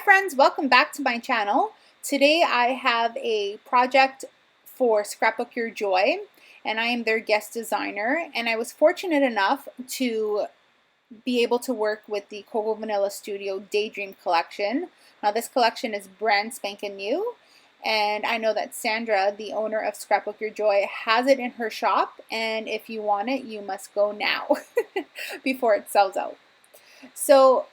friends, welcome back to my channel. Today I have a project for Scrapbook Your Joy, and I am their guest designer, and I was fortunate enough to be able to work with the Cocoa Vanilla Studio Daydream collection. Now this collection is brand spanking new, and I know that Sandra, the owner of Scrapbook Your Joy, has it in her shop, and if you want it, you must go now before it sells out. So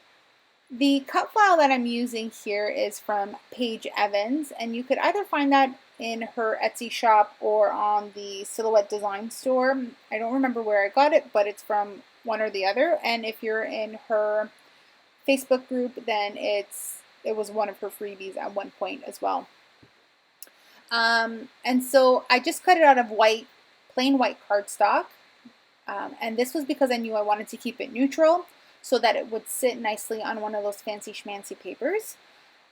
the cut file that I'm using here is from Paige Evans, and you could either find that in her Etsy shop or on the Silhouette Design store. I don't remember where I got it, but it's from one or the other. And if you're in her Facebook group, then it was one of her freebies at one point as well. And so I just cut it out of plain white cardstock. And this was because I knew I wanted to keep it neutral, so that it would sit nicely on one of those fancy schmancy papers.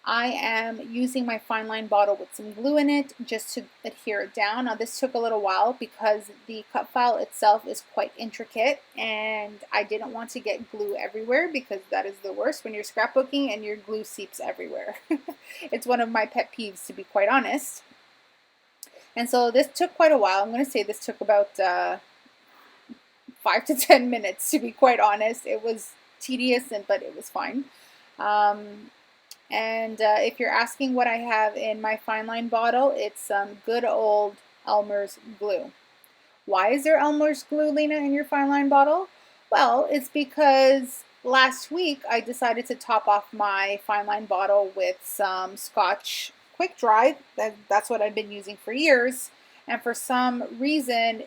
I am using my fine line bottle with some glue in it just to adhere it down. Now this took a little while because the cut file itself is quite intricate, and I didn't want to get glue everywhere because that is the worst when you're scrapbooking and your glue seeps everywhere. It's one of my pet peeves, to be quite honest. And so this took quite a while. I'm going to say this took about 5 to 10 minutes, to be quite honest. It was tedious, but it was fine. If you're asking what I have in my fine line bottle, it's some good old Elmer's glue. Why is there Elmer's glue, Lina, in your fine line bottle? Well, it's because last week I decided to top off my fine line bottle with some Scotch Quick Dry. That's what I've been using for years, and for some reason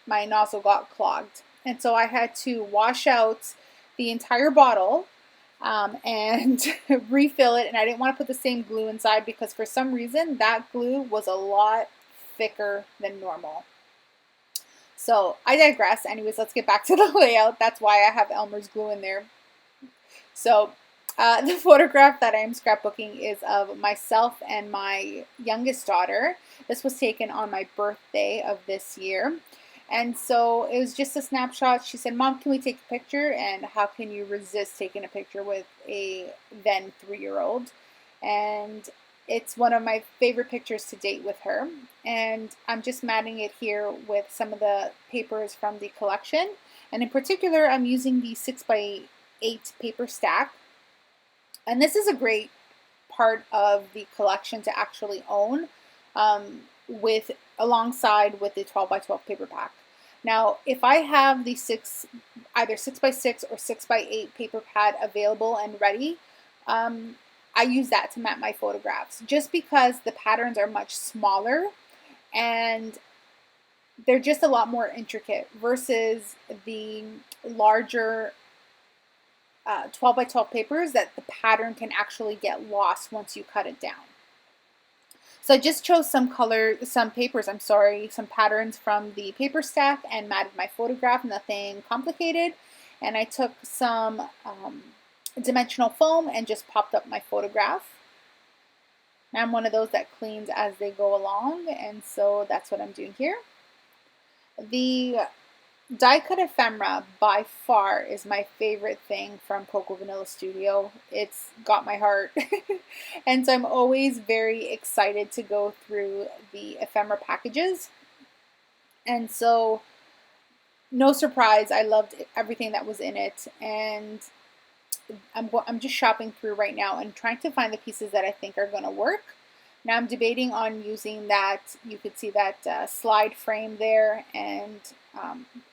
my nozzle got clogged, and so I had to wash out the entire bottle and refill it, and I didn't want to put the same glue inside because for some reason that glue was a lot thicker than normal. So I digress. Anyways, let's get back to the layout. That's why I have Elmer's glue in there. So the photograph that I am scrapbooking is of myself and my youngest daughter. This was taken on my birthday of this year. And so it was just a snapshot. She said, "Mom, can we take a picture?" And how can you resist taking a picture with a then 3-year-old? And it's one of my favorite pictures to date with her. And I'm just matting it here with some of the papers from the collection. And in particular, I'm using the 6x8 paper stack. And this is a great part of the collection to actually own, alongside with the 12x12 paper pack. Now, if I have the either 6x6 or 6x8 paper pad available and ready, I use that to mat my photographs, just because the patterns are much smaller and they're just a lot more intricate versus the larger 12x12 papers that the pattern can actually get lost once you cut it down. So I just chose some patterns from the paper stack and matted my photograph, nothing complicated. And I took some dimensional foam and just popped up my photograph. Now I'm one of those that cleans as they go along, and so that's what I'm doing here. The die cut ephemera by far is my favorite thing from Cocoa Vanilla Studio. It's got my heart. And so I'm always very excited to go through the ephemera packages. And so no surprise, I loved everything that was in it. And I'm just shopping through right now and trying to find the pieces that I think are going to work. Now I'm debating on using that, you could see that slide frame there, and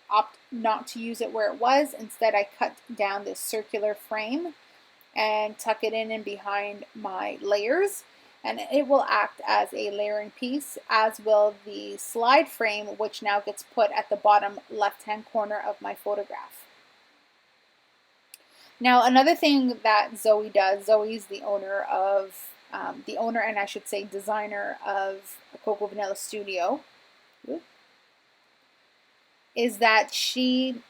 opt not to use it where it was. Instead, I cut down this circular frame and tuck it in and behind my layers, and it will act as a layering piece, as will the slide frame, which now gets put at the bottom left-hand corner of my photograph. Now, another thing that Zoe does, Zoe's the owner and I should say designer of Cocoa Vanilla Studio, is that she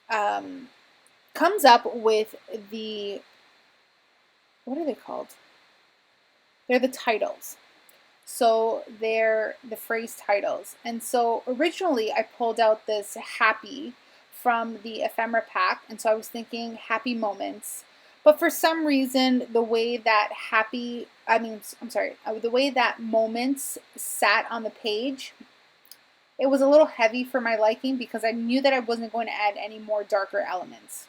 comes up with what are they called? They're the titles. So they're the phrase titles. And so originally I pulled out this happy from the ephemera pack, and so I was thinking happy moments. But for some reason, the way that the way that moments sat on the page, it was a little heavy for my liking because I knew that I wasn't going to add any more darker elements.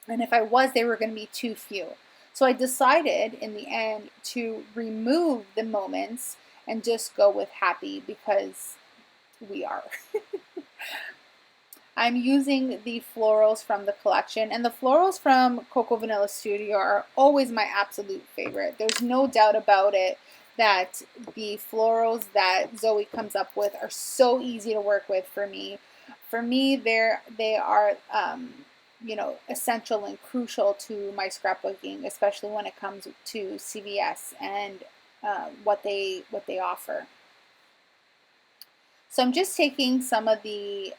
And if I was, they were going to be too few. So I decided in the end to remove the moments and just go with happy because we are. I'm using the florals from the collection, and the florals from Coco Vanilla Studio are always my absolute favorite. There's no doubt about it that the florals that Zoe comes up with are so easy to work with for me. For me, they are you know, essential and crucial to my scrapbooking, especially when it comes to CVS and what they offer. So I'm just taking some of the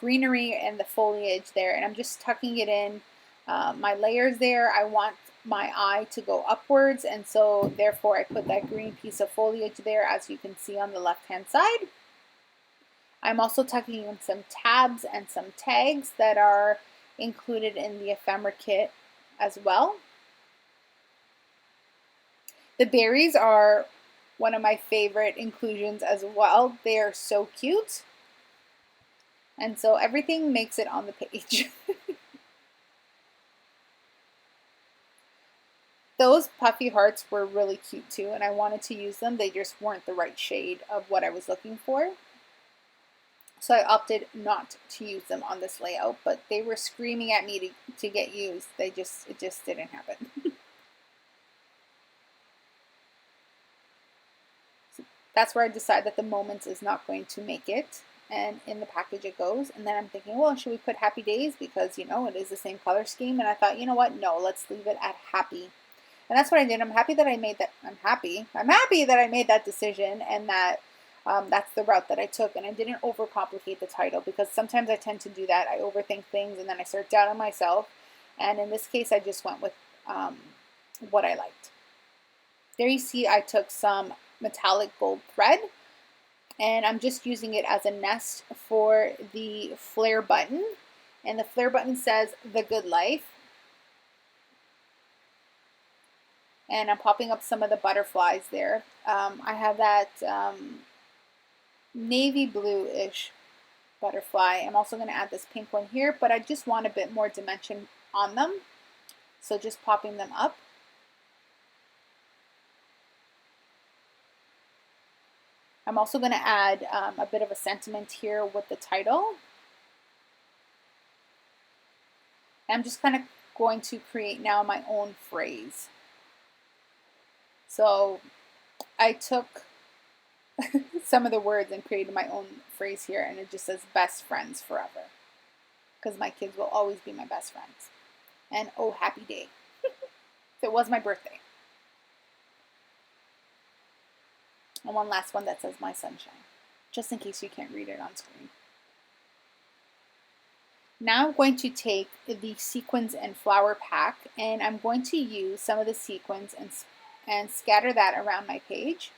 greenery and the foliage there, and I'm just tucking it in my layers there. I want my eye to go upwards, and so therefore I put that green piece of foliage there, as you can see on the left hand side. I'm also tucking in some tabs and some tags that are included in the ephemera kit as well. The berries are one of my favorite inclusions as well. They are so cute. And so everything makes it on the page. Those puffy hearts were really cute too, and I wanted to use them. They just weren't the right shade of what I was looking for. So I opted not to use them on this layout, but they were screaming at me to get used. It just didn't happen. So that's where I decided that the moments is not going to make it. And in the package it goes. And then I'm thinking, well, should we put happy days? Because, you know, it is the same color scheme. And I thought, you know what? No, let's leave it at happy. And that's what I did. I'm happy that I made that. I'm happy that I made that decision, and that that's the route that I took. And I didn't overcomplicate the title, because sometimes I tend to do that. I overthink things and then I start doubting myself. And in this case, I just went with what I liked. There you see I took some metallic gold thread, and I'm just using it as a nest for the flare button. And the flare button says "The Good Life." And I'm popping up some of the butterflies there. I have that navy blue-ish butterfly. I'm also going to add this pink one here, but I just want a bit more dimension on them. So just popping them up. I'm also going to add a bit of a sentiment here with the title. I'm just kind of going to create now my own phrase. So I took some of the words and created my own phrase here, and it just says "best friends forever," because my kids will always be my best friends. And oh, happy day. It was my birthday. And one last one that says "my sunshine," just in case you can't read it on screen. Now I'm going to take the sequins and flower pack, and I'm going to use some of the sequins and scatter that around my page.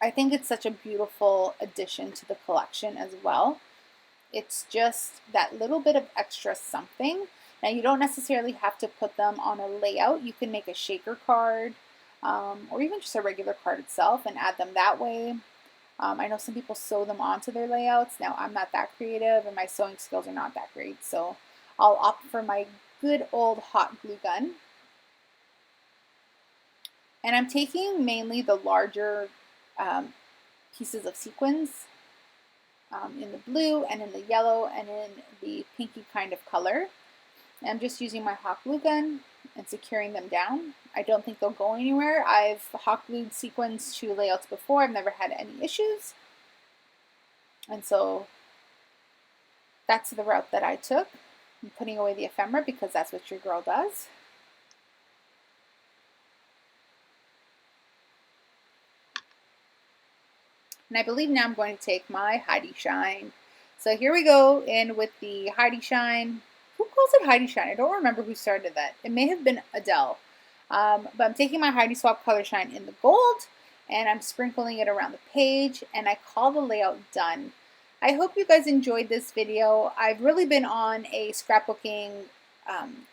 I think it's such a beautiful addition to the collection as well. It's just that little bit of extra something. Now, you don't necessarily have to put them on a layout. You can make a shaker card or even just a regular card itself and add them that way. I know some people sew them onto their layouts. Now, I'm not that creative, and my sewing skills are not that great, so I'll opt for my good old hot glue gun. And I'm taking mainly the larger pieces of sequins in the blue and in the yellow and in the pinky kind of color. And I'm just using my hot glue gun and securing them down. I don't think they'll go anywhere. I've hot glued sequins to layouts before. I've never had any issues. And so that's the route that I took. I'm putting away the ephemera because that's what your girl does. And I believe now I'm going to take my Heidi Shine. So here we go in with the Heidi Shine. Who calls it Heidi Shine? I don't remember who started that. It may have been Adele. But I'm taking my Heidi Swap Color Shine in the gold, and I'm sprinkling it around the page, and I call the layout done. I hope you guys enjoyed this video. I've really been on a scrapbooking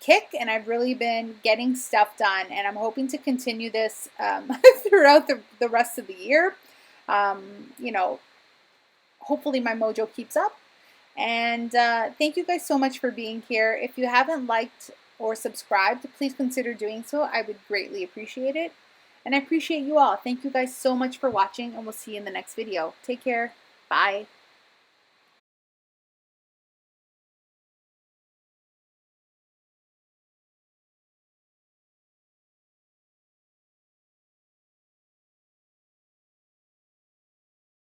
kick, and I've really been getting stuff done, and I'm hoping to continue this throughout the rest of the year. You know, hopefully my mojo keeps up. And thank you guys so much for being here. If you haven't liked or subscribed, please consider doing so. I would greatly appreciate it. And I appreciate you all. Thank you guys so much for watching, and we'll see you in the next video. Take care. Bye.